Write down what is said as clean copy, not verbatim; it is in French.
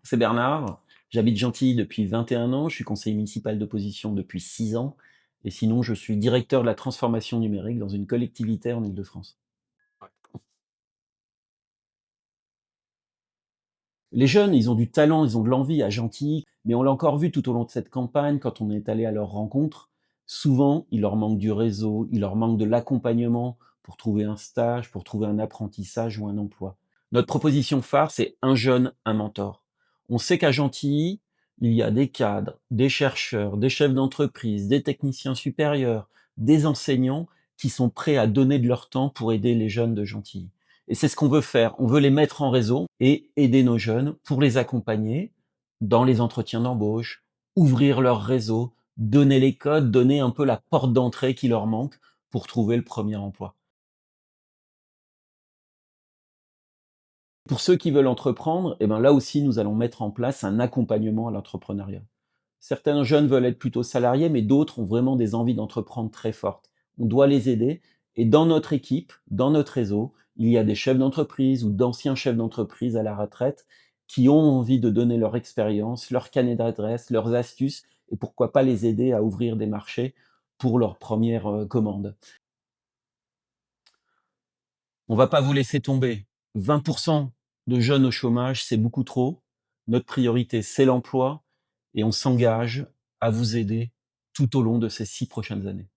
C'est Bernard, j'habite Gentilly depuis 21 ans, je suis conseiller municipal d'opposition depuis 6 ans et sinon je suis directeur de la transformation numérique dans une collectivité en Île-de-France. Les jeunes, ils ont du talent, ils ont de l'envie à Gentilly, mais on l'a encore vu tout au long de cette campagne quand on est allé à leur rencontre. Souvent, il leur manque du réseau, il leur manque de l'accompagnement pour trouver un stage, pour trouver un apprentissage ou un emploi. Notre proposition phare, c'est un jeune, un mentor. On sait qu'à Gentilly, il y a des cadres, des chercheurs, des chefs d'entreprise, des techniciens supérieurs, des enseignants qui sont prêts à donner de leur temps pour aider les jeunes de Gentilly. Et c'est ce qu'on veut faire. On veut les mettre en réseau et aider nos jeunes pour les accompagner dans les entretiens d'embauche, ouvrir leur réseau, donner les codes, donner un peu la porte d'entrée qui leur manque pour trouver le premier emploi. Pour ceux qui veulent entreprendre, eh ben là aussi, nous allons mettre en place un accompagnement à l'entrepreneuriat. Certains jeunes veulent être plutôt salariés, mais d'autres ont vraiment des envies d'entreprendre très fortes. On doit les aider. Et dans notre équipe, dans notre réseau, il y a des chefs d'entreprise ou d'anciens chefs d'entreprise à la retraite qui ont envie de donner leur expérience, leur carnet d'adresse, leurs astuces, et pourquoi pas les aider à ouvrir des marchés pour leurs premières commandes. On va pas vous laisser tomber. 20% de jeunes au chômage, c'est beaucoup trop. Notre priorité, c'est l'emploi et on s'engage à vous aider tout au long de ces 6 prochaines années.